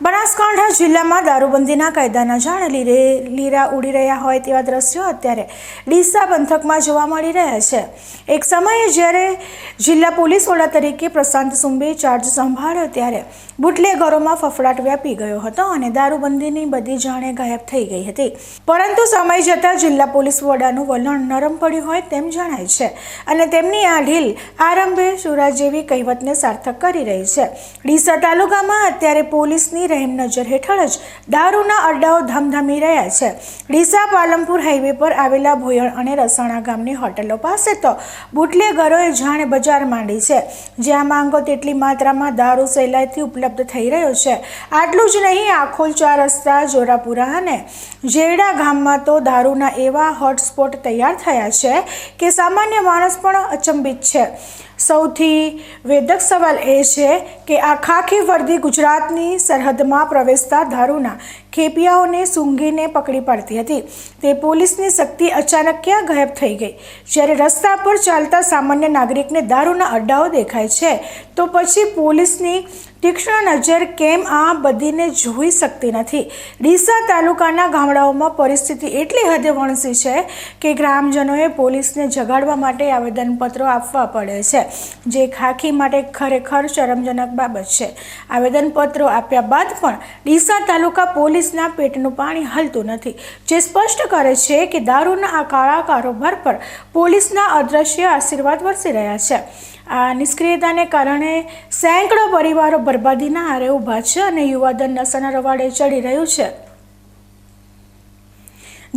બનાસકાંઠા જિલ્લામાં દારૂબંધીના કાયદાના ઝાડ લીરા ઉડી રહ્યા હોય તેવા દ્રશ્યો અત્યારે ડીસા પંથકમાં જોવા મળી રહ્યા છે। એક સમયે જ્યારે જિલ્લા પોલીસ વડા તરીકે પ્રશાંત સુંબે ચાર્જ સંભાળ્યો ત્યારે બુટલેગરોમાં ફફડાટ વ્યાપી ગયો હતો અને દારૂબંધીની બધી જાણે ગાયબ થઈ ગઈ હતી। પરંતુ સમય જતાં જિલ્લા પોલીસ વડાનું વલણ નરમ પડ્યું હોય તેમ જણાય છે અને તેમની આ ઢીલ આરંભે સુરા જેવી કહેવતને સાર્થક કરી રહી છે। ડીસા તાલુકામાં અત્યારે પોલીસની રહેમ નજર હેઠળ જ દારૂના અડ્ડાઓ ધમધમી રહ્યા છે। ડીસા પાલનપુર હાઈવે પર આવેલા ભોયણ અને રસાણા ગામની હોટલો પાસે તો બુટલેગરોએ જાણે બજાર માંડી છે, જ્યાં માંગો તેટલી માત્રામાં દારૂ સહેલાઈથી ઉપલબ્ધ થઈ રહ્યો છે। આટલું જ નહીં, આખોલ 4 રસ્તા, જોરાપુરા અને જેરડા ગામમાં તો દારૂના એવા હોટસ્પોટ તૈયાર થયા છે કે સામાન્ય માણસ પણ અચંબિત છે। સૌથી વેધક સવાલ એ છે કે આ ખાખી વર્દી ગુજરાતની સરહદમાં પ્રવેશતા દારૂના ખેપિયાઓને સૂંઘીને પકડી પાડતી હતી, તે પોલીસની શક્તિ અચાનક ક્યાં ગાયબ થઈ ગઈ? જ્યારે રસ્તા પર ચાલતા સામાન્ય નાગરિકને દારૂના અડ્ડાઓ દેખાય છે તો પછી પોલીસની તીક્ષ્ણ નજર કેમ આ બધીને જોઈ શકતી નથી? ડીસા તાલુકાના ગામડાઓમાં પરિસ્થિતિ એટલી હદે વણસી છે કે ગ્રામજનોએ પોલીસને જગાડવા માટે આવેદનપત્રો આપવા પડે છે, જે ખાખી માટે ખરેખર શરમજનક બાબત છે। આવેદનપત્રો આપ્યા બાદ પણ ડીસા તાલુકા પોલીસના પેટનું પાણી હલતું નથી, જે સ્પષ્ટ કરે છે કે દારૂના આ કાળા કારોબાર પર પોલીસના અદ્રશ્ય આશીર્વાદ વરસી રહ્યા છે। આ નિષ્ક્રિયતાને કારણે સેંકડો પરિવારો બરબાદીના આરે ઊભા છે અને યુવાધન નશાના રવાડે ચડી રહ્યું છે।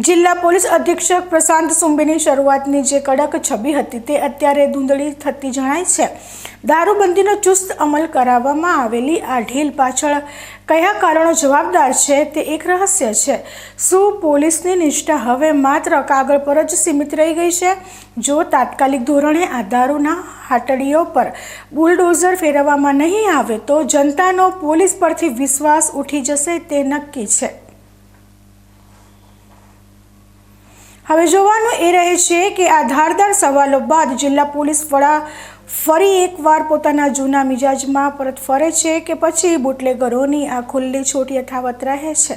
જિલ્લા પોલીસ અધિક્ષક પ્રશાંત સુંબેની શરૂઆતની જે કડક છબી હતી તે અત્યારે ધૂંધળી થતી જણાય છે। દારૂબંધીનો ચુસ્ત અમલ કરાવવામાં આવેલી આ ઢીલ પાછળ કયા કારણો જવાબદાર છે તે એક રહસ્ય છે। શું પોલીસની નિષ્ઠા હવે માત્ર કાગળ પર જ સીમિત રહી ગઈ છે? જો તાત્કાલિક ધોરણે આ દારૂના હાટડીઓ પર બુલડોઝર ફેરવવામાં નહીં આવે તો જનતાનો પોલીસ પરથી વિશ્વાસ ઉઠી જશે તે નક્કી છે। હવે જોવાનું એ રહે છે કે આ ધારદાર સવાલો બાદ જિલ્લા પોલીસ વડા ફરી એકવાર પોતાના જૂના મિજાજમાં પરત ફરે છે કે પછી બુટલેગરોની આ ખુલ્લી છૂટ યથાવત રહે છે।